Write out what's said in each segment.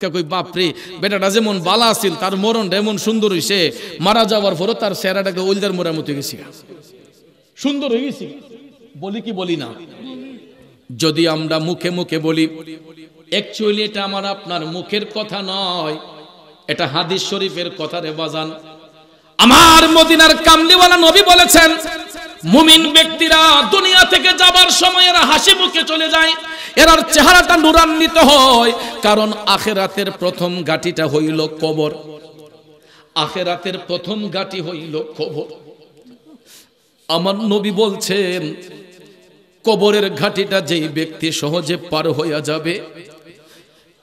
কই বাপরে বেটাটা যেমন বালা আছিল তার মরণটা এমন সুন্দর হইছে, মারা যাওয়ার পরও তার চেহারাটাকে ওইলদার মোড়ার মতো গেছে, সুন্দর হয়ে গেছে। বলি কি বলি না? যদি আমরা মুখে মুখে বলি, অ্যাকচুয়ালি এটা আমার আপনার মুখের কথা নয়, এটা হাদিস শরীফের কথা রে বাজান। আমার মদিনার কামলিওয়ালা নবী বলেছেন, মুমিন ব্যক্তিরা দুনিয়া থেকে যাবার সময় এরা হাসি মুখে চলে যায়, এরার চেহারাটা নূরান্বিত হয়, কারণ আখিরাতের প্রথম ঘাটিটা হইল কবর। আখিরাতের প্রথম ঘাটি হইল কবর। আমার নবী বলছেন, কবরের ঘাটিটা যেই ব্যক্তি সহজে পার হইয়া যাবে,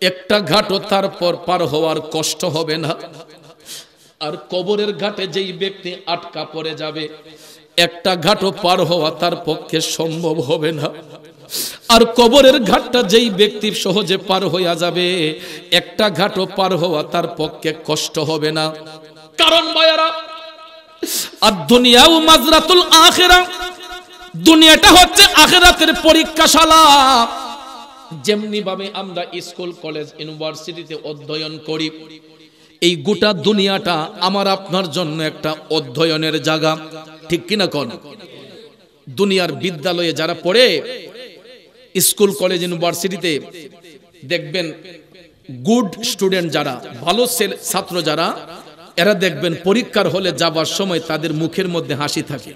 একটা ঘাটও তারপর পার হওয়ার কষ্ট হবে না। আর কবরের ঘাটে যেই ব্যক্তি আটকা পড়ে যাবে, একটা ঘাটও পার হওয়া তার পক্ষে সম্ভব হবে না। আর কবরের ঘাটটা যেই ব্যক্তি সহজে পার হইয়া যাবে, একটা ঘাটও পার হওয়া তার পক্ষে কষ্ট হবে না। কারণ ভাইয়ারা, আর দুনিয়াও মাজরাতুল আখিরা, দুনিয়াটা হচ্ছে আখিরাতের পরীক্ষাশালা। যেমনি ভাবে আমরা স্কুল কলেজ ইউনিভার্সিটিতে অধ্যয়ন করি, এই গোটা দুনিয়াটা আমার আপনার জন্য একটা অধ্যয়নের জায়গা, ঠিক কিনা কোন? দুনিয়ার বিদ্যালয়ে যারা পড়ে, স্কুল কলেজ ইউনিভার্সিটিতে দেখবেন গুড স্টুডেন্ট যারা, ভালো ছাত্র যারা, এরা দেখবেন পরীক্ষার হলে যাবার সময় তাদের মুখের মধ্যে হাসি থাকে।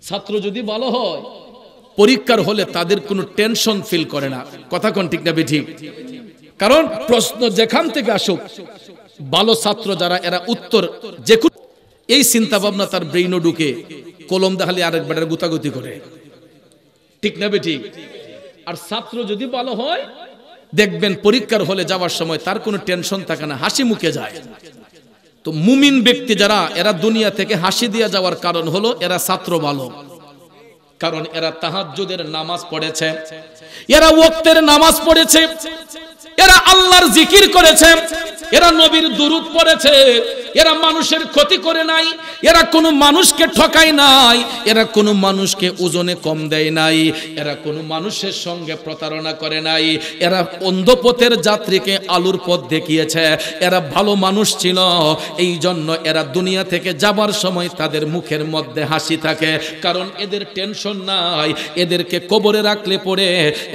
ছাত্র যদি ভালো হয়, পরীক্ষার হলে তাদের কোনো টেনশন ফিল করে না। কথা কোন ঠিক না বেঠিক? কারণ প্রশ্ন যেখান থেকে আসুক, ভালো ছাত্র যারা এরা উত্তর যে এই চিন্তা ভাবনা তার ব্রেইনও ঢুকে, কলম দেখালে আরেক বেটার গুতাগুতি করে, ঠিক না বেঠিক? আর ছাত্র যদি ভালো হয়, দেখবেন পরীক্ষার হলে যাওয়ার সময় তার কোনো টেনশন থাকে না, হাসি মুখে যায়। তো মুমিন ব্যক্তি যারা, এরা দুনিয়া থেকে হাসি দিয়ে যাওয়ার কারণ হলো এরা ছাত্র ভালো, কারণ এরা তাহাজ্জুদের নামাজ পড়েছে, এরা ওয়াক্তের নামাজ পড়েছে, এরা আল্লাহর জিকির করেছে, এরা নবীর দুরূদ পড়েছে, এরা মানুষের ক্ষতি করে নাই, এরা কোনো মানুষকে ঠকায় নাই, এরা কোনো মানুষকে ওজনে কম দেয় নাই, এরা কোনো মানুষের সঙ্গে প্রতারণা করে নাই, এরা অন্ধপথের যাত্রীকে আলোর পথ দেখিয়েছে, এরা ভালো মানুষ ছিল। এই জন্য এরা দুনিয়া থেকে যাবার সময় তাদের মুখের মধ্যে হাসি থাকে, কারণ এদের টেনশন নাই, এদেরকে কবরে রাখলে পরে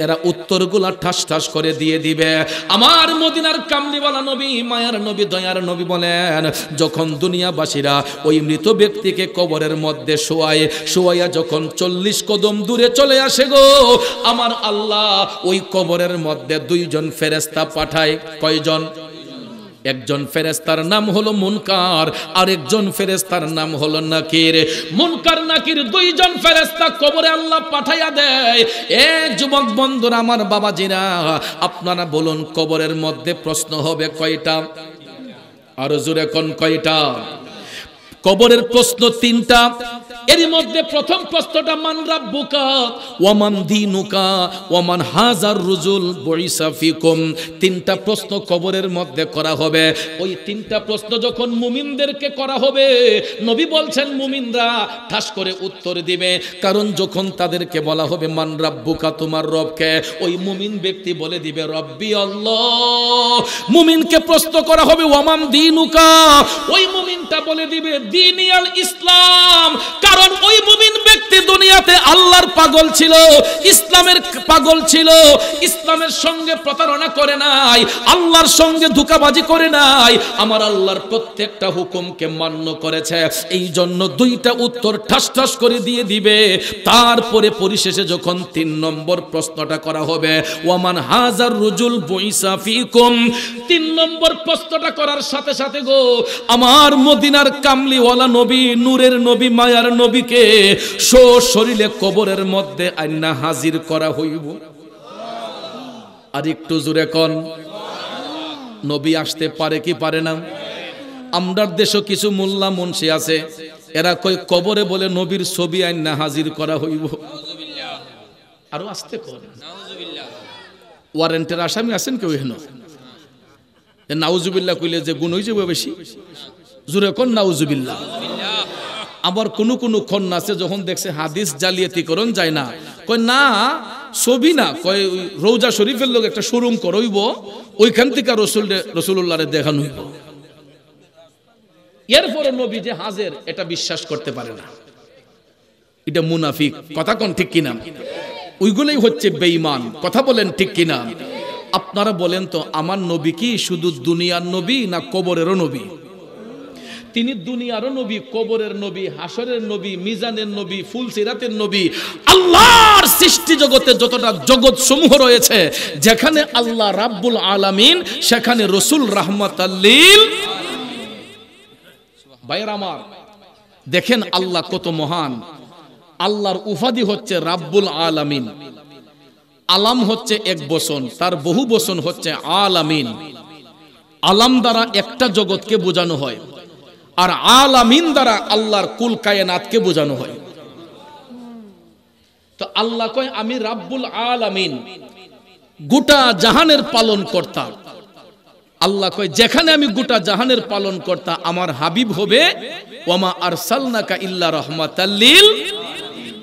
এরা উত্তরগুলা ঠাস ঠাস করে দিয়ে দিবে। আমার মদিনার কামলিওয়ালা নবী, মায়ার নবী, দয়ার নবী বলেন, যখন দুনিয়াবাসীরা ওই মৃত ব্যক্তিকে কবরের মধ্যে শোয়াইয়া যখন 40 কদম দূরে চলে আসে গো, আমার আল্লাহ ওই কবরের মধ্যে 2 জন ফেরেশতা পাঠায়। কয়জন? একজন ফেরেশতার নাম হলো মুনকার, আর একজন ফেরেশতার নাম হলো নাকির। মুনকার নাকির 2 জন ফেরেশতা কবরে আল্লাহ পাঠাইয়া দেয়। এক যুবক বন্ধুরা, আমার বাবাজিরা, আপনারা বলুন কবরের মধ্যে প্রশ্ন হবে কয়টা? আর জোরে কোন কয়টা? কবরের প্রশ্ন 3টা। এর মধ্যে প্রথম প্রশ্নটা মান রাব্বুকা ওয়া মান দীনুকা ওয়া মান হাজার রুজুল বুইসা ফিকুম। 3টা প্রশ্ন কবরের মধ্যে করা হবে। ওই 3টা প্রশ্ন যখন মুমিনদেরকে করা হবে, নবী বলছেন মুমিনরা ঠাস করে উত্তর দিবে, কারণ যখন তাদেরকে বলা হবে মান রাব্বুকা, তোমার রবকে, ওই মুমিন ব্যক্তি বলে দিবে রব্বি আল্লাহ। মুমিনকে প্রশ্ন করা হবে ওয়া মান দীনুকা, ওই মুমিনটা বলে দিবে দীনিয়াল ইসলাম, কারণ ওই মুমিন ব্যক্তি দুনিয়াতে আল্লাহর পাগল ছিল, ইসলামের পাগল ছিল, ইসলামের সঙ্গে প্রতারণা করে নাই, আল্লাহর সঙ্গে ধোঁকাবাজি করে নাই, আমার আল্লাহর প্রত্যেকটা হুকুমকে মান্য করেছে। এই জন্য 2টা উত্তর ঠাস ঠাস করে দিয়ে দিবে। তারপরে পরিশেষে যখন 3 নম্বর প্রশ্নটা করা হবে, ওয়ামান হাজার রুজুল বুইসা ফিকুম, 3 নম্বর প্রশ্নটা করার সাথে সাথে গো, আমার মদিনার কামলিওয়ালা নবী, নূরের নবী, মায়ার নবীকে শরীরে কবরের মধ্যে আইনা হাজির করা হইব। আর একটু জোরে কোন, নবী আসতে পারে কি পারে না? আমরার দেশে কিছু মোল্লা মুন্সি আছে, এরা কই কবরে বলে নবীর ছবি আইনা হাজির করা হইব। আরো আসতে কোন, ওয়ারেন্টের আসামি আছেন কেউ? হেন নাউজুবিল্লাহ কইলে যে গুণ হয়ে যাবে বেশি। জোরে কোন নাউজুবিল্লাহ। আবার কোন কোন খন্না আছে, যখন দেখছে হাদিস জালিয়াতিকরণ যায় না, কই না ছবি না কয় রওজা শরীফের লোক একটা শোরুম করইব, ওইখান থেকে রসুল্লাহরে দেখানো হইব। এরপরে নবী যে হাজের এটা বিশ্বাস করতে পারে না, এটা মুনাফিক। কথা কোন ঠিক কিনা? ওইগুলোই হচ্ছে বেঈমান। কথা বলেন ঠিক কিনা? আপনারা বলেন তো, আমার নবী কি শুধু দুনিয়ার নবী না কবরেরও নবী? তিনি দুনিয়ারও নবী, কবরের নবী, হাসরের নবী, মিজানের নবী, ফুলসিরাতের নবী। আল্লাহর সৃষ্টি জগতে যতটা জগৎ সমূহ রয়েছে, যেখানে আল্লাহ রাব্বুল আলামিন সেখানে রসুল রাহমাতাল লিল। ভাইয়ের আমার, দেখেন আল্লাহ কত মহান। আল্লাহর উপাধি হচ্ছে রাব্বুল আলামিন। আলাম হচ্ছে এক বচন, তার বহু বচন হচ্ছে আলামিন। আলাম দ্বারা একটা জগৎকে বোঝানো হয়, আর আলামিন দ্বারা আল্লাহর কুল কায়নাতকে বোঝানো হয়। তো আল্লাহ কয় আমি রাব্বুল আলামিন, গোটা জাহানের পালন কর্তা। আল্লাহ কয় যেখানে আমি গোটা জাহানের পালন কর্তা, আমার হাবিব হবে ওয়ামা আরসালনাকা ইল্লা রাহমাতাল লিল।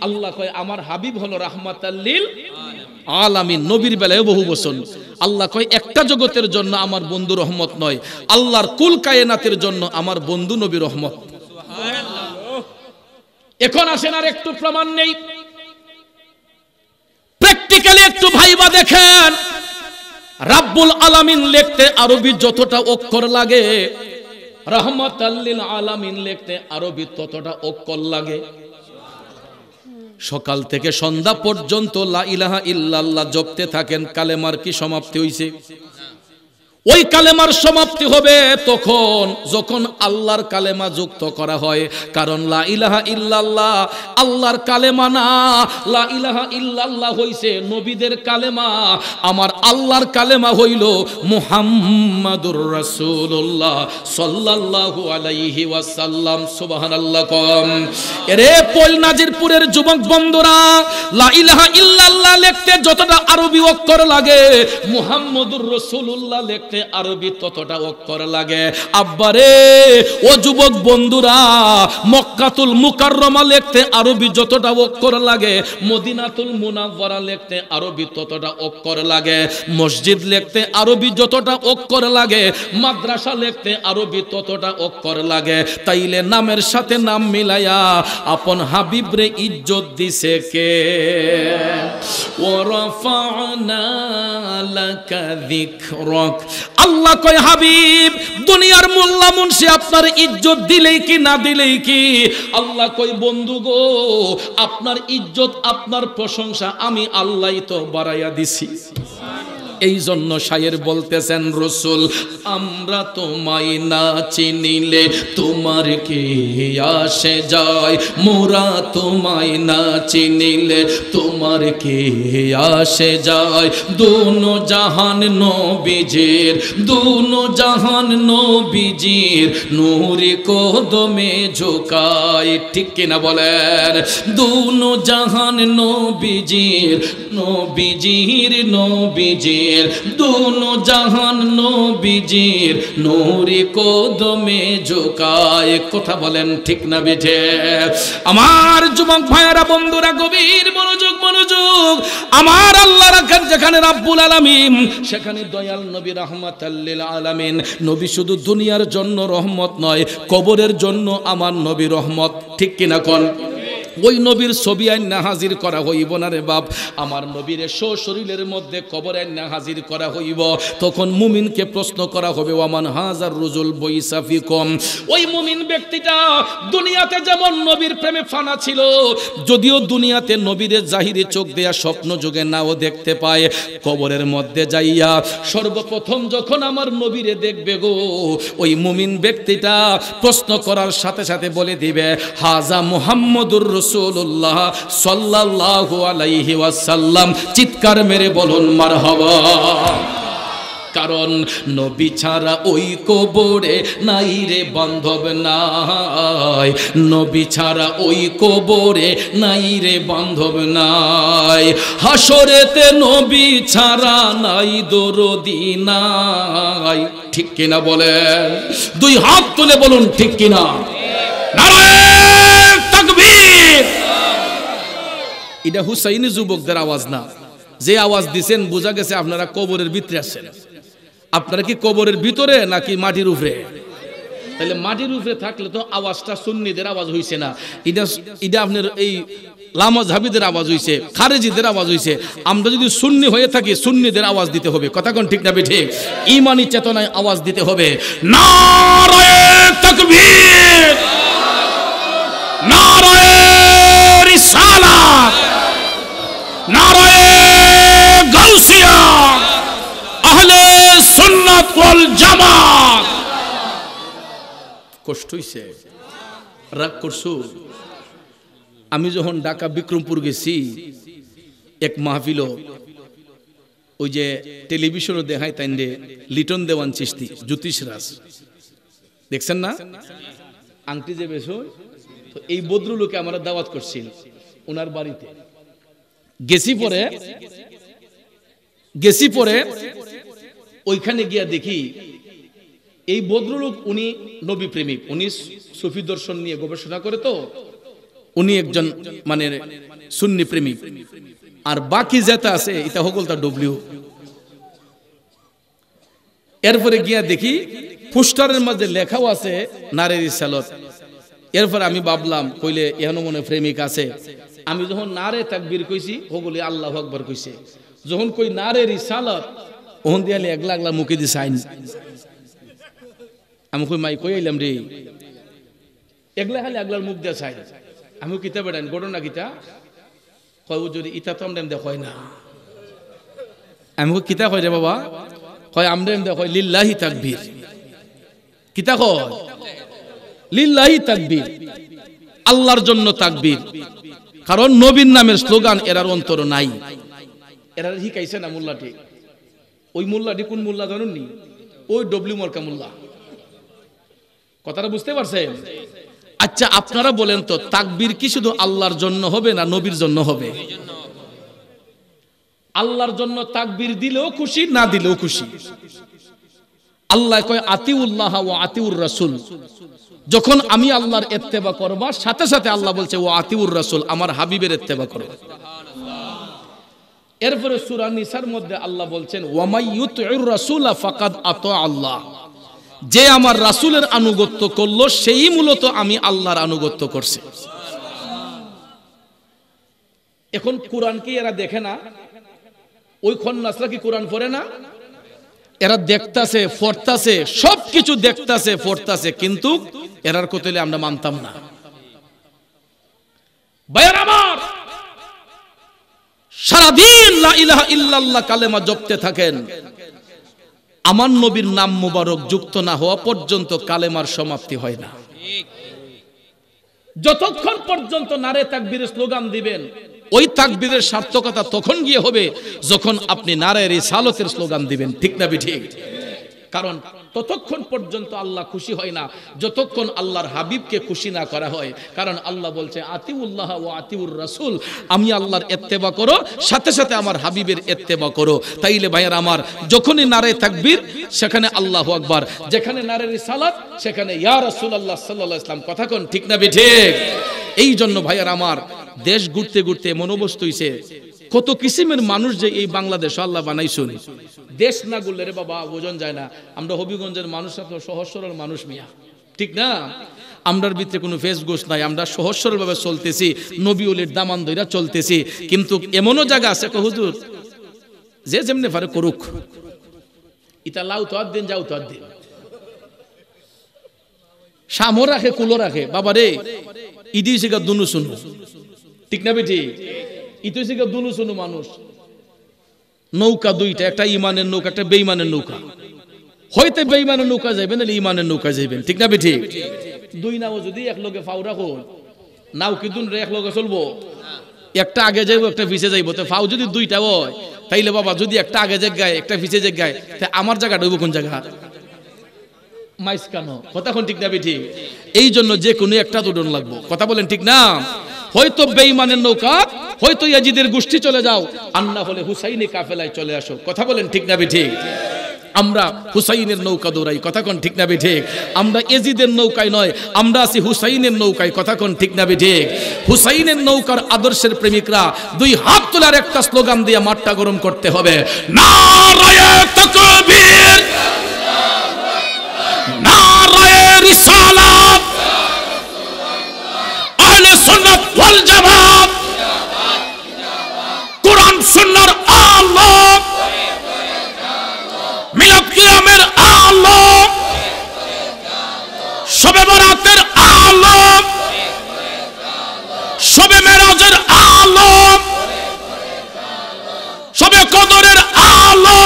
আল্লাহ কয় আমার হাবিব হলো রাহমাতাল লিল আলামিন। নবীর বেলায় বহু বচন। আল্লাহ কয় একটা জগতের জন্য আমার বন্ধু রহমত নয়, আল্লাহর কুল কায়নাতের জন্য আমার বন্ধু নবী রহমত। এখন আসেন আর একটু প্রমাণ নেই, প্র্যাকটিক্যালি একটু ভাইবা দেখেন। রাব্বুল আলামিন লিখতে আরবি যতটা অক্ষর লাগে, রাহমাতাল লিল আলামিন লিখতে আরবি ততটা অক্ষর লাগে। সকাল থেকে সন্ধ্যা পর্যন্ত লা ইলাহা ইল্লাল্লাহ জপতে থাকেন, কালেমার কি সমাপ্তি হইছে? ওই কালেমার সমাপ্তি হবে তখন যখন আল্লাহর কালেমা যুক্ত করা হয়। কারণ লা ইলাহা ইল্লাল্লাহ আল্লাহর কালেমা না, লা ইলাহা ইল্লাল্লাহ হইছে নবীদের কালেমা। আমার আল্লাহর কালেমা হইল মুহাম্মাদুর রাসূলুল্লাহ সাল্লাল্লাহু আলাইহি ওয়াসাল্লাম। সুবহানাল্লাহ কম। এরে পল নাজিরপুরের যুবক বন্ধুরা, লা ইলাহা ইল্লাল্লাহ লিখতে যতটা আরবি অক্ষর লাগে, মুহাম্মাদুর রাসূলুল্লাহ লিখতে আরবি ততটা অক্ষর লাগে। আব্বারে ও যুবক বন্ধুরা, মক্কাতুল মুকাররমা লিখতে আরবি যতটা অক্ষর লাগে, মদিনাতুল মুনাওয়ারা লিখতে আরবি ততটা অক্ষর লাগে, মসজিদ লিখতে আরবি যতটা অক্ষর লাগে, মাদ্রাসা লিখতে আরবি ততটা অক্ষর লাগে। তাইলে নামের সাথে নাম মিলায়া আপন হাবিবরে ইজ্জত দিছে কে? ওয়ারাফা'না লাকা যিকরাক। আল্লাহ কয় হাবিব, দুনিয়ার মোল্লা মুন্সি আপনার ইজ্জত দিলেই কি না দিলেই কি? আল্লাহ কয় বন্ধু গো, আপনার ইজ্জত আপনার প্রশংসা আমি আল্লাহই তো বাড়াইয়া দিছি। এই জন্য শায়ের বলতেছেন, রসুল আমরা তোমায় না চিনিলে তোমার কি আসে যায়? মোরা তোমায় না চিনিলে তোমার কি আসে যায়? দোনো জাহান নবীজির, দোনো জাহান নবীজির নূরে কদমে ঝুকায়। ঠিক কিনা বলেন? দোনো জাহান নবীজির, নবীজির নবীজির দোনো জাহান নবীজির নূরে কদমে ঝুকায়। কথা বলেন ঠিক না বেঠে? আমার যুবক ভাইয়েরা বন্ধুরা, গভীর মনোযোগ মনোযোগ। আমার আল্লাহ রাখেন যেখানে রাব্বুল আলামিন, সেখানে দয়াল নবী রাহমাতাল লিল আলামিন। নবী শুধু দুনিয়ার জন্য রহমত নয়, কবরের জন্য আমার নবী রহমত। ঠিক কিনা কোন? ওই নবীর ছবি আইনা হাজির করা হইব না রে বাপ। আমার নবীর শরীরের মধ্যে কবর আইনা হাজির করা হইব। তখন মুমিনকে প্রশ্ন করা হবে, ওয়ামান হাজার রুজুল বৈসাফিকুম। ওই মুমিন ব্যক্তিটা দুনিয়াতে যেমন নবীর প্রেমে ফানা ছিল, যদিও দুনিয়াতে নবীর জাহিরে চোখ দেয়া স্বপ্ন যুগে নাও দেখতে পায়, কবরের মধ্যে যাইয়া সর্বপ্রথম যখন আমার নবীরে দেখবে গো, ওই মুমিন ব্যক্তিটা প্রশ্ন করার সাথে সাথে বলে দিবে, হাজা মুহাম্মদুর রাসূলুল্লাহ সাল্লাল্লাহু আলাইহি ওয়াসাল্লাম। চিৎকার মেরে বলুন মারহাবা। কারণ নবী ছাড়া ওই কবরে নাই রে বান্ধব নাই, নবী ছাড়া ওই কবরে নাই রে বান্ধব নাই। হাসরেতে নবী ছাড়া নাই দরদি নাই। ঠিক কিনা বলেন? দুই হাত তুলে বলুন ঠিক কিনা? নারায়ে তাকবীর। এটা হুসাইনি যুবকদের আওয়াজ না, যে আওয়াজ দিছেন বোঝা গেছে আপনারা কবরের ভিতরে আছেন। আপনারা কি কবরের ভিতরে নাকি মাটির উপরে? তাহলে মাটির উপরে থাকলে তো আওয়াজটা সুন্নিদের আওয়াজ হইছে না, এটা আপনার এই লামাযহাবীদের আওয়াজ হইছে, খারেজিদের আওয়াজ হইছে। আমরা যদি সুন্নি হয়ে থাকি সুন্নিদের আওয়াজ দিতে হবে। কথা কোন ঠিক না ঠিক? ঈমানি চেতনায় আওয়াজ দিতে হবে। নারায়ে তাকবীর, নারায়ে রিসালাত, নারায়ে গাউসিয়া, আহলে সুন্নাত ওয়াল জামাত। কষ্ট হইছে? রাগ করছো? আমি যখন ঢাকা বিক্রমপুর গেছি, এক মাহফিল, ওই যে টেলিভিশনে দেখায় তাইন্ডে লিটন দেওয়ান চিশতি, জ্যোতিষ রাজ, দেখছেন না? আংটি যে বেশ, তো এই ভদ্রলোকে আমরা দাওয়াত করছিল ওনার বাড়িতে। গেছি পরে ওইখানে গিয়া দেখি এই ভদ্রলোক উনি নবী প্রেমিক, উনি সুফি দর্শন নিয়ে গবেষণা করে, তো উনি একজন মানে সুন্নি প্রেমিক। আর বাকি যেটা আছে এটা সকল তার ডব্লিউ। এরপরে গিয়া দেখি পোস্টারের মধ্যে লেখাও আছে নারে রিসালাত। এরপরে আমি ভাবলাম কইলে এখনো মনে প্রেমিক আছে। আমি যখন নারে তাকবীর কইছি ওগুলি আল্লাহু আকবার কইছে। যখন কই নারে রিসালাত ওহন দিয়ালে একলা একলা মুখে দি সাইন। আমি কই মাই কই আইলাম রে, একলা খালি একলার মুখ দিয়া সাইন। আমি কিতা বেড়ান ঘটনা কিতা কয় যদি ইতা তো আমরা দেখয় না। আমি কই কিতা কয় রে বাবা? কয় আমরা দেখয় লিল্লাহি তাকবীর। কিতা কয়? লিল্লাহি তাকবীর, আল্লাহর জন্য তাকবীর। কারণ নবীর নামের স্লোগান এরার অন্তর নাই। এরা শিখাইছে না মোল্লাটি। ওই মোল্লাটি কোন মোল্লা জানুন নি? ওই ডব্লিউ মার্কা মোল্লা। কথাটা বুঝতে পারছেন? আচ্ছা আপনারা বলেন তো তাকবীর কি শুধু আল্লাহর জন্য হবে না নবীর জন্য হবে? আল্লাহর জন্য তাকবীর দিলেও খুশি, না দিলেও খুশি। আল্লাহ কয় আতিউল্লাহ ওয়া আতিউর রাসূল। যখন আমি আল্লাহর ইত্তেবা করব সাথে সাথে আল্লাহ বলছে ওয়া আতিউর রাসূল, আমার হাবিবের ইত্তেবা করো। এরপরে সূরা নিসার মধ্যে আল্লাহ বলছেন ওয়া মাইয়ুতিউর রাসূলা ফাকাদ আতা আল্লাহ। যে আমার রাসূলের আনুগত্য করলো সেই মূলত আমি আল্লাহর আনুগত্য করছে। এখন কোরআন কি এরা দেখে না? ওই খন্নাসরা কি কোরআন পড়ে না? এরা দেখতাছে, পড়তাছে, সবকিছু দেখতাছে, পড়তাছে, কিন্তু এরার কোতলে আমরা মানতাম না। ভাইরা আমার, সারাদিন লা ইলাহা ইল্লাল্লাহ কালেমা জপতে থাকেন, আমার নবীর নাম মুবারক যুক্ত না হওয়া পর্যন্ত কালেমার সমাপ্তি হয় না। যতক্ষণ পর্যন্ত নারে তাকবীরের স্লোগান দিবেন, ওই তাকবীরের সার্থকতা তখন গিয়ে হবে যখন আপনি নারে রিসালাতের স্লোগান দিবেন। ঠিক না ঠিক? কারণ ততক্ষণ পর্যন্ত আল্লাহ খুশি হয় না যতক্ষণ আল্লাহর হাবিবকে খুশি না করা হয়। কারণ আল্লাহ বলছে আতিউল্লাহ ওয়া আতিউর রাসূল, আমি আল্লাহর ইত্তেবা করো সাথে সাথে আমার হাবিবের ইত্তেবা করো। তাইলে ভাইয়ার আমার, যখনই নারে তাকবীর সেখানে আল্লাহু আকবার, যেখানে নারে রিসালাত সেখানে ইয়া রাসূলুল্লাহ সাল্লাল্লাহু আলাইহি ওয়াসাল্লাম। কথা কোন ঠিক না ঠিক? এই জন্য ভাইয়ার আমার, দেশ ঘুরতে ঘুরতে এমন অবস্থা হইছে, কত কিসিমের মানুষ যে এই বাংলাদেশ আল্লাহ বানাইছেন। দেশ না ঘুরলে রে বাবা বোঝন যায় না। আমরা হবিগঞ্জের মানুষ তো সহজ সরল মানুষ মিয়া, ঠিক না? আমরার ভিতরে কোনো ফেস গোস নাই, আমরা সহজ সরল ভাবে চলতেছি, নবী ওলির দামান ধইরা চলতেছি। কিন্তু এমনও জায়গা আছে হুজুর যে যেমনি পারে করুক, ইটা লাউ তো আর দিন, যাও তো আর দিন, সামো রাখে কুলো রাখে। বাবা রে ইদি শিখা দুনু শুনু, ঠিক না বেটি? ইতো শিখা দুনু শুনু মানুষ। নৌকা দুইটা, একটা ইমানের নৌকা, একটা বেঈমানের নৌকা। হয়তো বেঈমানের নৌকা যাইবেন, নাহলে ইমানের নৌকা যাইবেন, ঠিক না বেটি? দুই নাও যদি এক লগে ফাউ রাখো, নাও কি দুন এক লগে চলবো? একটা আগে যাইবো, একটা পিছে যাইবো। তো ফাউ যদি দুইটা হয় তাইলে বাবা যদি একটা আগে জায়গায় একটা পিছে জায়গায়, আমার জায়গাটা হইব কোন জায়গা? মাইসকানো। কথা কোন ঠিক না বেটি? এই জন্য যে কোনো একটা দুডন লাগবো। কথা বলেন ঠিক না? হয়তো বেঈমানের নৌকা, হয়তো ইয়াজিদের গোষ্ঠী চলে যাও, আর না হলে হুসাইনি কাফেলায় চলে আসো। কথা বলেন ঠিক না বেটি? আমরা হুসাইনের নৌকা দৌড়াই, কথা কোন ঠিক না ঠিক? আমরা এজিদের নৌকায় নয়, আমরা আছি হুসাইনের নৌকায়, কথা কোন ঠিক না ঠিক? হুসাইনের নৌকার আদর্শের প্রেমিকরা দুই হাত তোলার একটা স্লোগান দিয়ে মাঠটা গরম করতে হবে, নারায়ে তাকবীর, নারায়ে রিসালাত, আহলে সুন্নাত ওয়াল জামাত, কোরআন সুন্নাহর আলো, মিলাদ কিয়ামের আলো, শবে বরাতের আলো, শবে মেরাজের আলো, শবে কদরের আলো,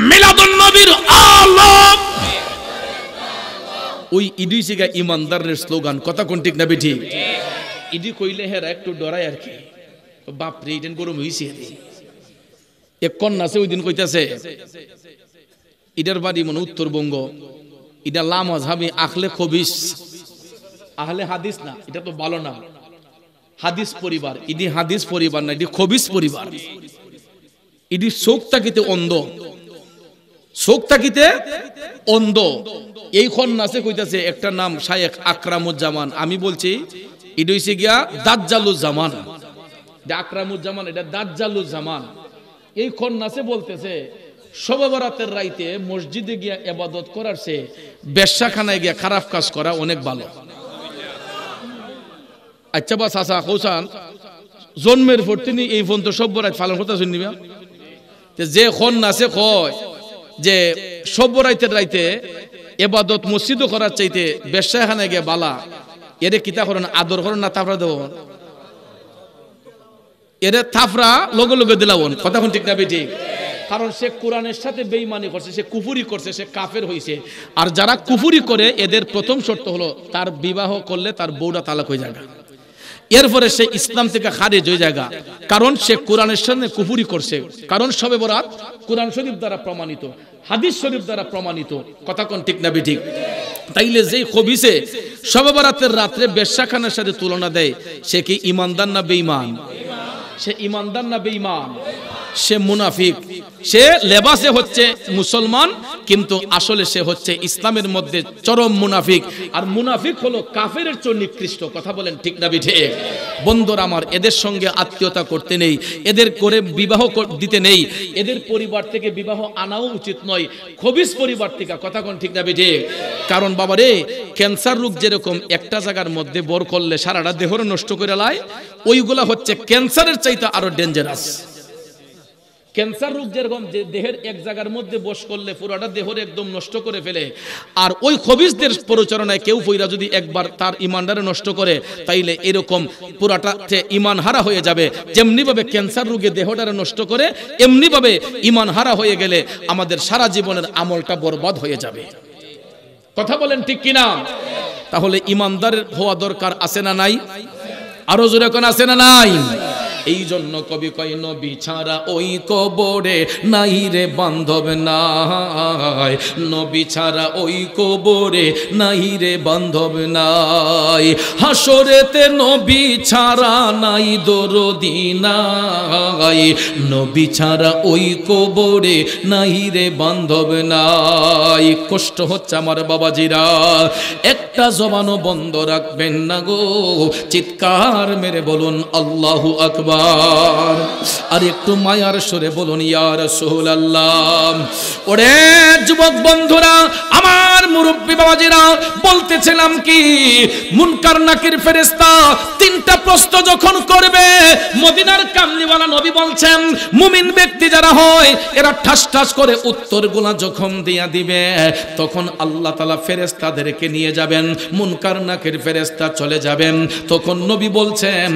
মিলাদুন নবীর আলো। ওই ইডি সিগা ইমানদারের স্লোগান, কথা কোন ঠিক না বেঠি? ইডি কইলে হেরা একটু ডরায় আর কি, বাপরে ইডেন গরম হইছে। এক কন্যা আছে ওই দিন কইতাছে, ইডার বাড়ি মনে উত্তরবঙ্গ, ইডা লামাযহাবি আখলে খবিস, আহলে হাদিস না, এটা তো ভালো না, হাদিস পরিবার। ইডি হাদিস পরিবার না, ইডি খবিস পরিবার। ইডি চোখ তাকিতে অন্ধ, চোখ তাকিতে অন্ধ। এই কন্যা কইতাছে একটা নাম শায়েখ আকরামুজ্জামান, আমি বলছি ইডি হইছে গিয়া দাজ্জালুজ্জামান। আকরামুজ্জামান এটা দাজ্জালুজ্জামান। এই কন্যাসে বলতেছে শবে বরাতের রাইতে মসজিদে গিয়া ইবাদত করার চেয়ে বেশ্যাখানায় গিয়া খারাপ কাজ করা অনেক ভালো। আচ্ছা বা চাচা হোসান জন্মের পর তিনি এই পর্যন্ত সব বরাত পালন করতে শুনিবা? যে কন্যাসে কয় যে সব বরাতের রাইতে ইবাদত মসজিদও করার চাইতে বেশ্যাখানায় গিয়া বালা, এরে কিতা করেন, আদর করেন না তারপরে দেব? এরে থাফরা লগে লগে দিলাবন, কথা কোন ঠিক না বেঠিক? কারণ সে কোরআনের সাথে বেঈমানি করছে, সে কুফরি করছে, সে কাফের হইছে। আর যারা কুফরি করে এদের প্রথম শর্ত হলো তার বিবাহ করলে তার বউটা তালাক হয়ে যাবে, এরপরে সে ইসলাম থেকে খারিজ হয়ে যাবে, কারণ সে কোরআনের সাথে কুফরি করছে। কারণ শবে বরাত কোরআন শরীফ দ্বারা প্রমাণিত, হাদিস শরীফ দ্বারা প্রমাণিত, কথা কোন ঠিক না বেঠিক? তাইলে যেই খবিসে শবে বরাতের রাত্রে বেশ্যাখানার সাথে তুলনা দেয়, সে কি ইমানদার না বেঈমান? সে ইমানদার না বেঈমান? সে মুনাফিক। সে লেবাসে হচ্ছে মুসলমান, কিন্তু আসলে সে হচ্ছে ইসলামের মধ্যে চরম মুনাফিক। আর মুনাফিক হলো কাফেরের চেয়ে নিকৃষ্ট, কথা বলেন ঠিক না ঠিক? বন্ধুরা আমার, এদের সঙ্গে আত্মীয়তা করতে নেই, এদের করে বিবাহ দিতে নেই, এদের পরিবার থেকে বিবাহ আনাও উচিত নয়, খবিস পরিবার থেকে, কথা কোন ঠিক না ঠিক? কারণ বাবা রে, ক্যান্সার রোগ যেরকম একটা জায়গার মধ্যে বর করলে সারাটা দেহরে নষ্ট করে লায়, ওইগুলা হচ্ছে ক্যান্সারের চাইতে আরো ডেঞ্জারাস। ক্যান্সার রোগ যেরকম যে দেহের এক জায়গার মধ্যে বস করলে পুরোটা দেহরে একদম নষ্ট করে ফেলে, আর ওই খবিসদের প্ররোচনায় কেউ পইরা যদি একবার তার ইমানটারে নষ্ট করে, তাইলে এরকম পুরাটা ইমান হারা হয়ে যাবে। যেমনি ভাবে ক্যান্সার রোগে দেহটারে নষ্ট করে, এমনি ভাবে ইমান হারা হয়ে গেলে আমাদের সারা জীবনের আমলটা বরবাদ হয়ে যাবে, কথা বলেন ঠিক কিনা? তাহলে ইমানদারের হওয়া দরকার আছে না নাই? আরো জোরে কোন আছে না নাই? এই জন্য কবি কয়, নবী ছাড়া ওই কবরে নাই রে বান্ধব নাই, নবী ছাড়া ওই কবরে নাই রে বান্ধব নাই, হাসরেতে নবী ছাড়া নাই দরদি নাই, নবী ছাড়া ওই কবরে নাই রে বান্ধব নাই। কষ্ট হচ্ছে আমার বাবাজিরা, একটা জবানও বন্ধ রাখবেন না গো, চিৎকার মেরে বলুন আল্লাহু আকবার। আর একটু মায়ার সুরে বলুন ইয়া রাসূলুল্লাহ। ওরে যুবক বন্ধুরা, আমার মুরব্বি বাবাজিরা, বলতেছিলাম কি, মুনকার নাকির ফেরেশতা তিনটা প্রশ্ন যখন করবে, মদিনার কামলিওয়ালা নবী বলছেন মুমিন ব্যক্তি যারা হয় এরা ঠাস ঠাস করে উত্তরগুলা যখন দিয়া দিবে, তখন আল্লাহ তাআলা ফেরেশতাদেরকে নিয়ে যাবেন, মুনকার নাকির ফেরেশতা চলে যাবেন। তখন নবী বলছেন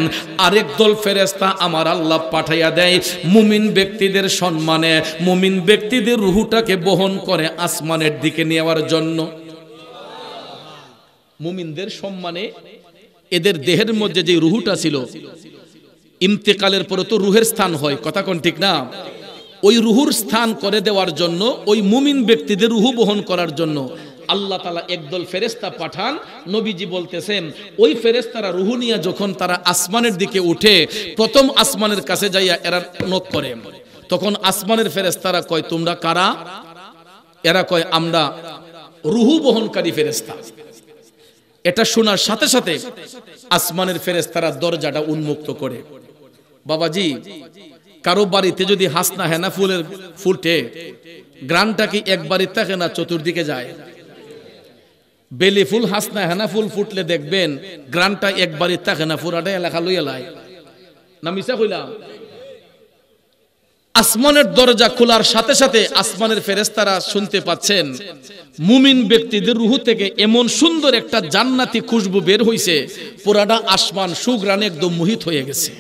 আরেক দল ফেরেশতা আমার আল্লাহ পাঠাইয়া দেয় মুমিন ব্যক্তিদের সম্মানে, মুমিন ব্যক্তিদের রূহটাকে বহন করে আসমানের দিকে নেওয়ার জন্য। মুমিনদের সম্মানে এদের দেহের মধ্যে যে রূহটা ছিল, ইন্তেকালের পরে তো রূহের স্থান হয়, কথা কোন ঠিক না? ওই রূহুর স্থান করে দেওয়ার জন্য, ওই মুমিন ব্যক্তিদের রূহ বহন করার জন্য আল্লাহ তাআলা একদল ফেরেশতা পাঠান। নবীজি বলতেছেন ওই ফেরেশতারা রূহ নিয়ে যখন তারা আসমানের দিকে উঠে, প্রথম আসমানের কাছে যাইয়া এরা নক করে, তখন আসমানের ফেরেশতারা কয় তোমরা কারা? এরা কয় আমরা রূহ বহনকারী ফেরেশতা। এটা শোনার সাথে সাথে আসমানের ফেরেশতারা দরজাটা উন্মুক্ত করে। বাবাজি, কারো বাড়িতে যদি হাসনা হেনা ফুলের ফুটে, গ্রানটা কি একবারই থাকে না চতুর্দিকে যায়? বেলি ফুল হাসনা হেনা ফুল ফুটলে দেখবেন গ্রানটা একবারই থাকে না, পুরাটা এলাকা লইয়া লাই না। মিশা কইলাম? আসমানের দরজা খোলার সাথে সাথে আসমানের ফেরেশতারা শুনতে পাচ্ছেন মুমিন ব্যক্তিদের রূহ থেকে এমন সুন্দর একটা জান্নাতি খুশবু বের হইছে, পুরাটা আসমান সুগ্রানে একদম মোহিত হয়ে গেছে।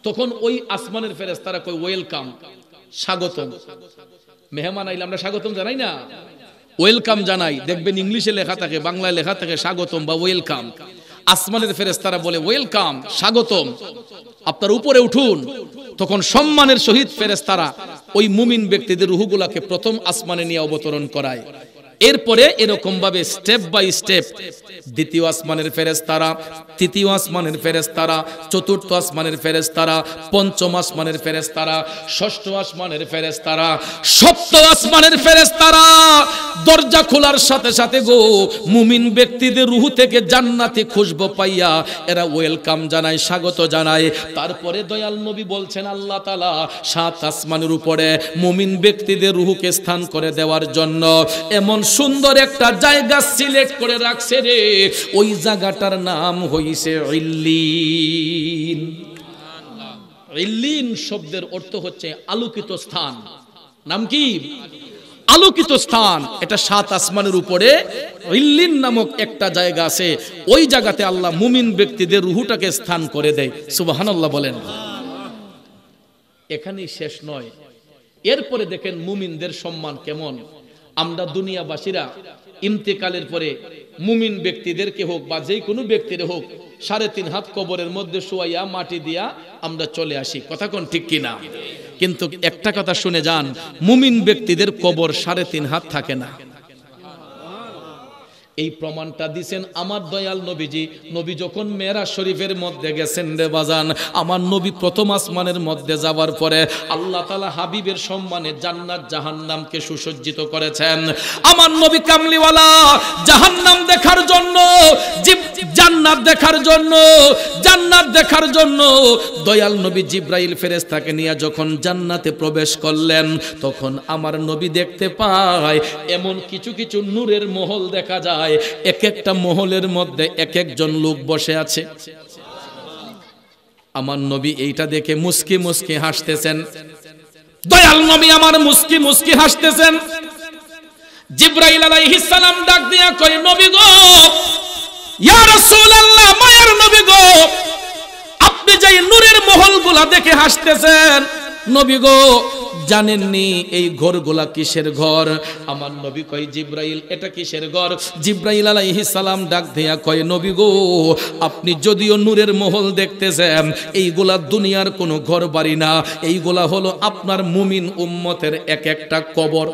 তখন ওই আসমানের ফেরেশতারা কই ওয়েলকাম, স্বাগতম। মেহমান আইলে আমরা স্বাগতম জানাই না? ওয়েলকাম জানাই। দেখবেন ইংলিশে লেখা থাকে, বাংলায় লেখা থাকে স্বাগতম বা ওয়েলকাম। আসমানের ফেরেশতারা বলে ওয়েলকাম, স্বাগতম, আপনার উপরে উঠুন। তখন সম্মানের সহিত ফেরেশতারা ওই মুমিন ব্যক্তিদের রূহগুলাকে প্রথম আসমানে নিয়ে অবতরণ করায়। এরপরে এরকম ভাবে স্টেপ বাই স্টেপ দ্বিতীয় আসমানের ফেরেশতারা, তৃতীয় আসমানের ফেরেশতারা, চতুর্থ আসমানের ফেরেশতারা, পঞ্চম আসমানের ফেরেশতারা, ষষ্ঠ আসমানের ফেরেশতারা, সপ্তম আসমানের ফেরেশতারা দরজা খোলার সাথে সাথে গো মুমিন ব্যক্তিদের রূহ থেকে জান্নাতি খুশবু পাইয়া এরা ওয়েলকাম জানায়, স্বাগত জানায়। তারপরে দয়াল নবী বলছেন আল্লাহ তাআলা সাত আসমানের উপরে মুমিন ব্যক্তিদের রূহকে স্থান করে দেওয়ার জন্য এমন সুন্দর একটা জায়গা সিলেক্ট করে রাখছে রে, ওই জায়গাটার নাম হইছে ইল্লিন। ইল্লিন শব্দের অর্থ হচ্ছে আলোকিত স্থান। নাম কি? আলোকিত স্থান। এটা সাত আসমানের উপরে ইল্লিন নামক একটা জায়গা আছে। ওই জায়গাতে আল্লাহ মুমিন ব্যক্তিদের রূহটাকে স্থান করে দেয়। সুবহানাল্লাহ বলেন। এখানেই শেষ নয়, এরপরে দেখেন মুমিনদের সম্মান কেমন। আমরা দুনিয়াবাসীরা ইন্তেকালের পরে মুমিন ব্যক্তিদেরকে হোক বা যে কোনো ব্যক্তির হোক 3.5 হাত কবরের মধ্যে শুয়াইয়া মাটি দিয়া আমরা চলে আসি, কথা কোন ঠিক কিনা? কিন্তু একটা কথা শুনে যান, মুমিন ব্যক্তিদের কবর 3.5 হাত থাকে না। এই প্রমাণটা দিয়েছেন আমার দয়াল নবীজি। নবী যখন মেরাজ শরীফের মধ্যে গেছেন রে বাজান, আমার নবী প্রথম আসমানের মধ্যে যাবার পরে আল্লাহ তাআলা হাবিবের সম্মানে জান্নাত জাহান্নামকে সুসজ্জিত করেছেন। আমার নবী কামলিওয়ালা জাহান্নাম দেখার জন্য, জান্নাত দেখার জন্য, জান্নাত দেখার জন্য দয়াল নবী জিব্রাইল ফেরেশতাকে নিয়ে যখন জান্নাতে প্রবেশ করলেন, তখন আমার নবী দেখতে পায় এমন কিছু কিছু নূরের মহল দেখা যায়। এক একটা মহলের মধ্যে এক একজন লোক বসে আছে। আমার নবী এইটা দেখে মুস্কি মুস্কি হাসতেছেন। দয়াল নবী আমার মুস্কি মুস্কি হাসতেছেন। জিব্রাইল আলাইহিস সালাম ডাক দিয়া কয়, নবী গো, ইয়া রাসূলুল্লাহ, মায়ের নবী গো, আপনি যে নূরের মহলগুলা দেখে হাসতেছেন, নবী গো জানেননি এই ঘরগুলা কিসের ঘর? আমার নবী কয়, জিব্রাইল এটা কিসের ঘর? জিব্রাইল আলাইহিস সালাম ডাক দিয়া কয়, নবী গো, আপনি যদিও নূরের মহল দেখতেছেন, এইগুলা দুনিয়ার কোনো ঘর বাড়ি না, এইগুলা হলো আপনার মুমিন উম্মতের এক একটা কবর।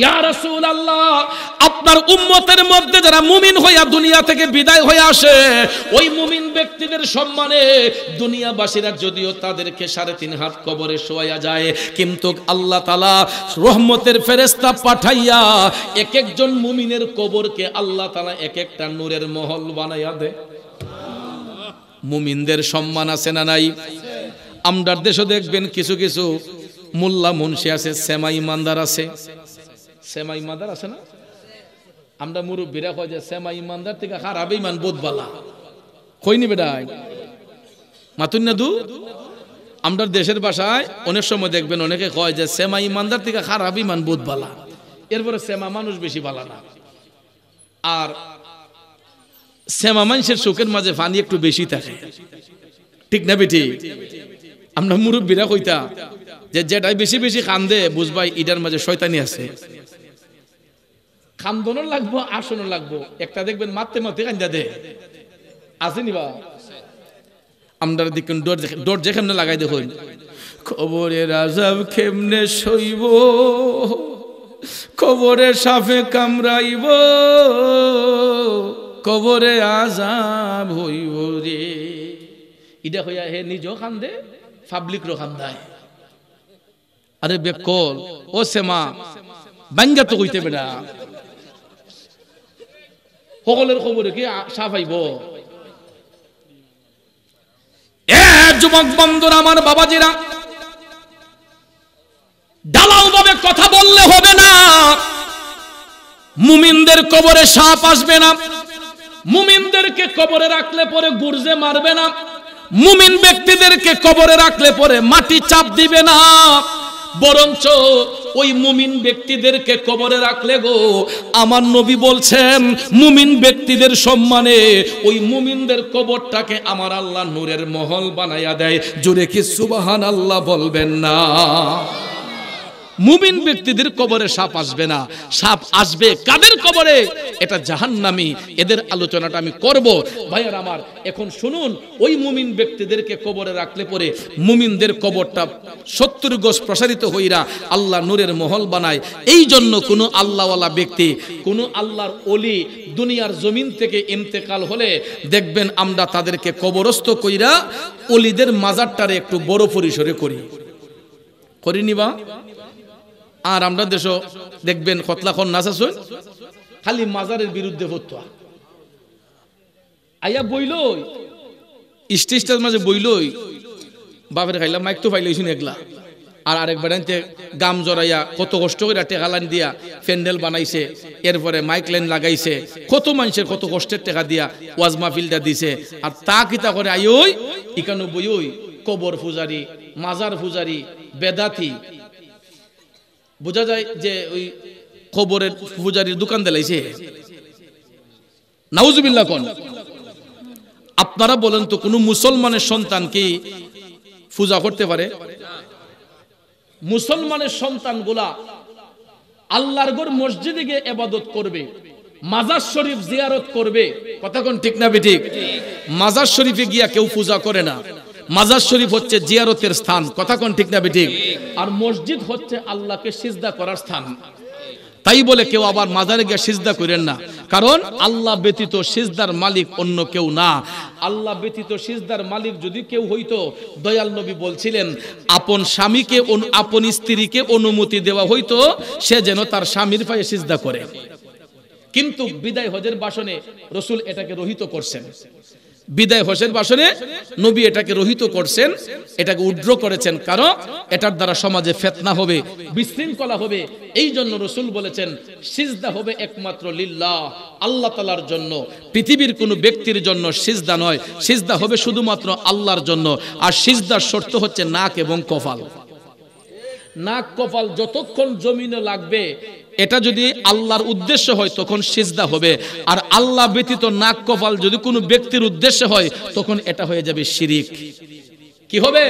ইয়া রাসূলুল্লাহ, আপনার উম্মতের মধ্যে যারা মুমিন হইয়া দুনিয়া থেকে বিদায় হয়ে আসে, ওই মুমিন ব্যক্তিদের সম্মানে দুনিয়াবাসীরা যদিও তাদেরকে 3.5 হাত কবরে শোয়া যায়, কিন্তু আল্লাহ তাআলা রহমতের ফেরেশতা পাঠাইয়া এক একজন মুমিনের কবরকে আল্লাহ তাআলা এক একটা নূরের মহল বানাইয়া দেয়। মুমিনদের সম্মান আছে না নাই? আমরার দেশে দেখবেন কিছু কিছু মোল্লা মুন্সি আছে, সেমাই ইমানদার আছে। সেমা ইমানদার আছে না? আমরা মুরব্বীরা কয় যে সেমা ইমানদার থেকে খারাপ ইমান বোধবালা কইনি বেটাই মাতুন না দু। আমরা দেশের ভাষায় অনেক সময় দেখবেন অনেকে কয় যে সেমা ইমানদার থেকে খারাপ ইমান বোধবালা, এরপরে সেমা মানুষ বেশি বালা না। আর সেমা মানুষের চোখের মাঝে পানি একটু বেশি থাকে, ঠিক না বেটি? আমরা মুরব্বীরা কইতা যে যেটাই বেশি বেশি কান্দে বুঝবাই ইটার মাঝে শয়তানি আছে। কান্দনও লাগবো, আসনও লাগবো। একটা দেখবেন মারতে মারতে কান্দা দে, আসেনি বা? আমরা দেখুন ডোর যেখানে লাগাই দেখুন, কবরের আযাব কেমনে সইব, কবরে সাপে কামড়াইব, কবরে আযাব হইব রে। ইটা হইয়া হে নিজেও কান্দে, পাবলিক রখান দেয়। আরে বেকল ও সেমা বাঙ্গা তো কইতে বেড়া সকলের খবরে কি সাফ আইব? যুবক বন্ধুরা আমার, বাবাজিরা, ঢালাও ভাবে কথা বললে হবে না। মুমিনদের কবরে সাপ আসবে না, মুমিনদেরকে কবরে রাখলে পরে গুরজে মারবে না, মুমিন ব্যক্তিদেরকে কবরে রাখলে পরে মাটি চাপ দিবে না, বরঞ্চ ওই মুমিন ব্যক্তিদেরকে কবরে রাখলে গো আমার নবী বলছেন মুমিন ব্যক্তিদের সম্মানে ওই মুমিনদের কবরটাকে আমার আল্লাহ নূরের মহল বানাইয়া দেয়। জোরে কি সুবহানাল্লাহ বলবেন না? মুমিন ব্যক্তিদের কবরে সাপ আসবে না, সাপ আসবে কাদের কবরে? এটা জাহান্নামী। এদের আলোচনাটা আমি করব। ভাইয়ার আমার, এখন শুনুন, ওই মুমিন ব্যক্তিদেরকে কবরে রাখলে পরে মুমিনদের কবরটা 70 গজ প্রসারিত হইরা আল্লাহ নূরের মহল বানায়। এই জন্য কোনো আল্লাহওয়ালা ব্যক্তি, কোনো আল্লাহর ওলি দুনিয়ার জমিন থেকে ইন্তেকাল হলে দেখবেন আমরা তাদেরকে কবরস্থ কইরা ওলিদের মাজারটারে একটু বড় পরিসরে করিনি বা? আর আমরা দেশ দেখবেন কতলাখন নাচ আছে খালি মাজারের বিরুদ্ধে ফতোয়া আইয়া বইলই স্টেজটার মাঝে বইলই বাপের খাইলাম মাইক তো পাইলইছুন একলা। আর আরেকবার আনতে গাম জড়াইয়া কত কষ্ট করে টেকা লাইন দিয়া প্যান্ডেল বানাইছে, এরপরে মাইক লাইন লাগাইছে, কত মানুষের কত কষ্টের টাকা দিয়া ওয়াজ মাহফিলটা দিছে। আর তা কিতা করে আইওই ইকানো বইওই কবর পূজারি, মাজার পূজারি, বেদাতি। বোঝা যায় যে ওই কবরের পূজারির দোকান দিলাইছে। নাউজুবিল্লাহ কোন। আপনারা বলেন তো কোন মুসলমানের সন্তান কি পূজা করতে পারে? মুসলমানের সন্তানগুলা আল্লাহর ঘর মসজিদে গিয়ে ইবাদত করবে, মাজার শরীফ জিয়ারত করবে। কথা কোন ঠিক না বেঠিক? মাজার শরীফে গিয়া কেউ পূজা করে না। মাজার শরীফ হচ্ছে জিয়ারতের স্থান। কথা কোন ঠিক না বেঠিক? আর মসজিদ হচ্ছে আল্লাহকে সিজদা করার স্থান। তাই বলে কেউ আবার মাজারে গিয়ে সিজদা করেন না, কারণ আল্লাহ ব্যতীত সিজদার মালিক অন্য কেউ না। আল্লাহ ব্যতীত সিজদার মালিক যদি কেউ হইতো, দয়াল নবী বলছিলেন আপন স্বামীকে, আপন স্ত্রীকে অনুমতি দেওয়া হইতো সে যেন তার স্বামীর পায়ে সিজদা করে। কিন্তু বিদায় হজের ভাষণে রাসূল এটাকে রহিত করছেন। বিদায় হজের ভাষণে নবী এটাকে রহিত করছেন, এটাকে উড্র করেছেন, কারণ এটার দ্বারা সমাজে ফিতনা হবে, বিশৃঙ্খলা হবে। এই জন্য রাসূল বলেছেন সিজদা হবে একমাত্র লিল্লাহ, আল্লাহ তাআলার জন্য। পৃথিবীর কোনো ব্যক্তির জন্য সিজদা নয়, সিজদা হবে শুধুমাত্র আল্লাহর জন্য। আর সিজদার শর্ত হচ্ছে নাক এবং কপাল। নাক কপাল যতক্ষণ জমিনে লাগবে, এটা যদি আল্লাহর উদ্দেশ্য হয় তখন সিজদা হবে। আর আল্লাহ ব্যতীত নাক কপাল যদি কোনো ব্যক্তির উদ্দেশ্য হয় তখন এটা হয়ে যাবে শিরিক। কি হবে?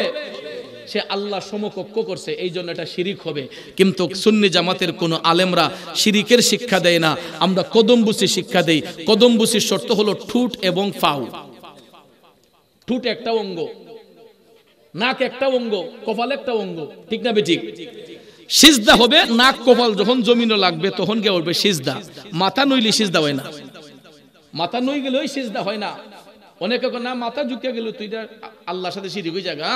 সে আল্লাহ সমকক্ষ করছে, এই জন্য এটা শিরিক হবে। কিন্তু সুন্নি জামাতের কোন আলেমরা শিরিকের শিক্ষা দেয় না, আমরা কদমবুসি শিক্ষা দেই। কদমবুসির শর্ত হলো ঠুট এবং পাও। ঠুট একটা অঙ্গ, নাক একটা অঙ্গ, কপাল একটা অঙ্গ। ঠিক না বেঠিক? সিজদা হবে নাক কপাল যখন জমিনে লাগবে তখন গিয়ে উঠবে সিজদা। মাথা নইলে সিজদা হয় না, মাথা নই গেলেই সিজদা হয় না। অনেকে না মাথা ঝুঁকে গেল তুই আল্লাহর সাথে শিরিক হয়ে যাগা,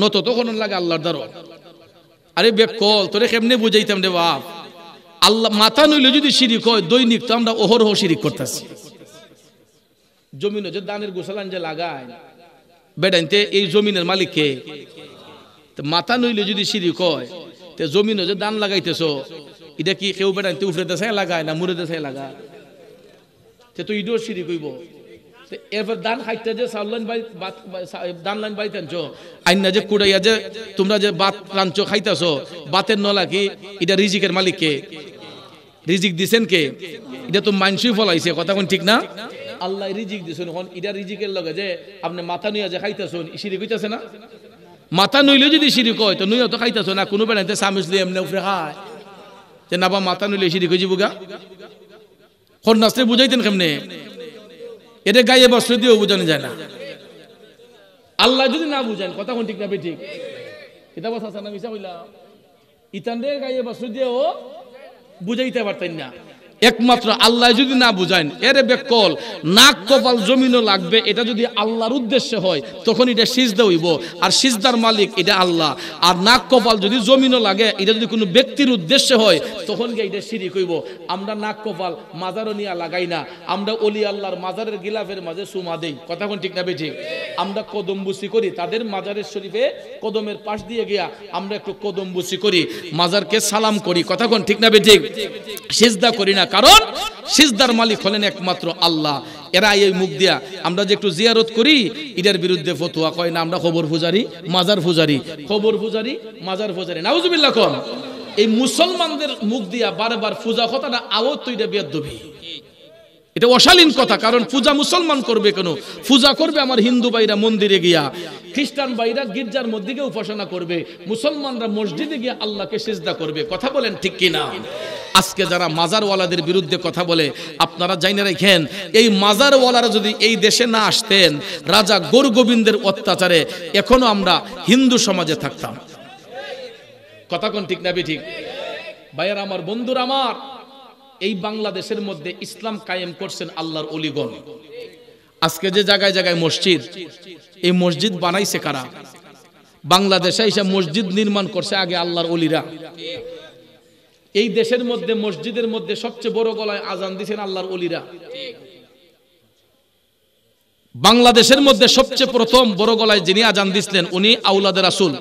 নত তখন লাগে আল্লাহর দ্বারা। আরে বেকল তোরে কেমনে বুঝাইতাম রে বাপ? আল্লাহ মাথা নইলে যদি শিরিক হয়, দৈনিক তো আমরা অহরহ শিরিক করতেছি। জমিনে যে দানের গোসালান যে লাগায় বেড়াইতে, এই জমিনের মালিক কে? মাথা নইলে যদি শিরিক হয়, জমিনে যে দান লাগাইতেছ, এটা কি কেউ বেড়াইতে উফরে দেশায় লাগায় না মুড়ে দেশায় লাগায়? তো ইডোর শিরিক হইব। এরপর দান খাইতে যে দান লাইন বাড়িতে আনছো, আইনা যে কুড়াইয়া যে তোমরা যে বাত রাঞ্চ খাইতেছ, বাতের নলা কি? এটা রিজিকের মালিক কে? রিজিক দিছেন কে? এটা তো মানসুই ফলাইছে। কথা কোন ঠিক না? আল্লাহ রিজিক দিছেন, এটা রিজিকের লগে যে আপনি মাথা নিয়ে যে খাইতেছেন, শিরিক হইতেছে না? মাথা নইলে যদি শিরিক হয় তো নইয়া তো খাইতেছ না। কোনো বেড়াইতে সামিসলি এমনি উফরে খায় যে না বা মাথা নইলে শিরিক হয়ে যাবো গা। খন্নাসে বুঝাইতেন কেমনে? এটা গায়ে বস্ত্র দিয়েও বোঝানো যায় না। আল্লাহ যদি না বুঝেন, কথা কোন ঠিক না বেঠিক? এটা কথা আছে না মিশা বললাম? ইতান রে গায়ে বস্ত্র দিয়েও বুঝাইতে পারতেন না। একমাত্র আল্লাহ যদি না বুঝাইন এরে বেকল নাক কপাল জমিনও লাগবে, এটা যদি আল্লাহর উদ্দেশ্যে হয় তখন এটা সিজদা হইব, আর সিজদার মালিক এটা আল্লাহ। আর নাক কপাল যদি জমিনও লাগে এটা যদি কোনো ব্যক্তির উদ্দেশ্যে হয় তখন গিয়ে এটা শিরিক হইব। আমরা নাক কপাল মাজারও নিয়ে লাগাই না, আমরা অলি আল্লাহর মাজারের গিলাফের মাঝে সুমা দেই, কথা কোন ঠিক না বেঠিক? আমরা কদম বুসি করি, তাদের মাজারের শরীফে কদমের পাশ দিয়ে গিয়া আমরা একটু কদম বুসি করি, মাজারকে সালাম করি, কথা কোন ঠিক না বেঠিক? সিজদা করি না, কারণ সিজদার মালিক হলেন একমাত্র আল্লাহ। এরা এই মুখ দিয়া আমরা যে একটু জিয়ারত করি এটার বিরুদ্ধে ফতোয়া কয় না আমরা খবর পূজারি মাজার পূজারি, খবর পূজারি মাজার পূজারি, নাউজুবিল্লাহ কোন। এই মুসলমানদের মুখ দিয়া বারবার পূজা কথাটা আওয়াজ তো এটা বেয়াদবি, এটা অশালীন কথা। কারণ পূজা মুসলমান করবে কেন? পূজা করবে আমার হিন্দু ভাইরা মন্দিরে গিয়া, খ্রিস্টান ভাইরা গির্জার মধ্যে গিয়ে উপাসনা করবে, মুসলমানরা মসজিদে গিয়ে আল্লাহকে সিজদা করবে, কথা বলেন ঠিক কিনা? আজকে যারা মাজারওয়ালাদের বিরুদ্ধে কথা বলে আপনারা জাইনে রাখেন, এই মাজারওয়ালারা যদি এই দেশে না আসতেন রাজা গৌর গোবিন্দের অত্যাচারে এখনো আমরা হিন্দু সমাজে থাকতাম, কথা কোন ঠিক না ঠিক? ভাইয়ার আমার, বন্ধুরা আমার, এই বাংলাদেশের মধ্যে ইসলাম কায়েম করছেন আল্লাহর ওলিগণ। আজকে যে জায়গায় জায়গায় মসজিদ, এই মসজিদ বানাইছে কারা? বাংলাদেশে এসে মসজিদ নির্মাণ করছে আগে আল্লাহর ওলিরা। এই দেশের মধ্যে মসজিদের মধ্যে সবচেয়ে বড় গলায় আজান দিয়েছেন আল্লাহর ওলিরা। বাংলাদেশের মধ্যে সবচেয়ে প্রথম বড় গলায় যিনি আজান দিছিলেন উনি আওলাদে রাসূল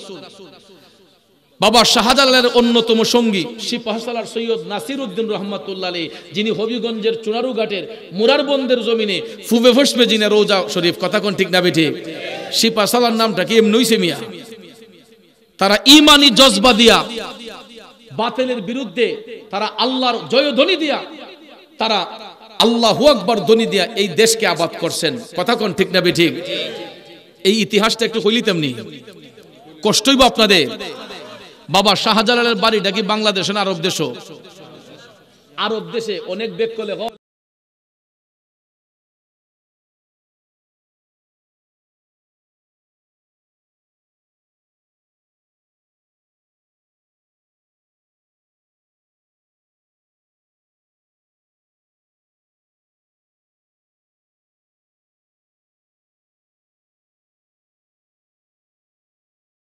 বাবা শাহজালালের অন্যতম সঙ্গী সিপাহসালার সৈয়দ নাসির উদ্দিন রহমাতুল্লাহ আলাইহি, যিনি হবিগঞ্জের চুনারুঘাটের মুরারবন্দের জমিনে ফুবে ফসমে যিনি রওজা শরীফ, কথা কোন ঠিক না বেঠিক? সিপাহসালার নামটা কি এমনি হইছে মিয়া? তারা ঈমানি জজবা দিয়া বাতিলের বিরুদ্ধে তারা আল্লাহর জয়ধ্বনি দিয়া, তারা আল্লাহু আকবার ধ্বনি দিয়া এই দেশকে আবাদ করছেন, কথা কোন ঠিক না বেঠিক? এই ইতিহাসটা একটু হইলি তেমনি কষ্ট হইব আপনাদের। বাবা শাহজালালের বাড়িটা কি বাংলাদেশ না আরব দেশ? আরব দেশে অনেক বেক করলে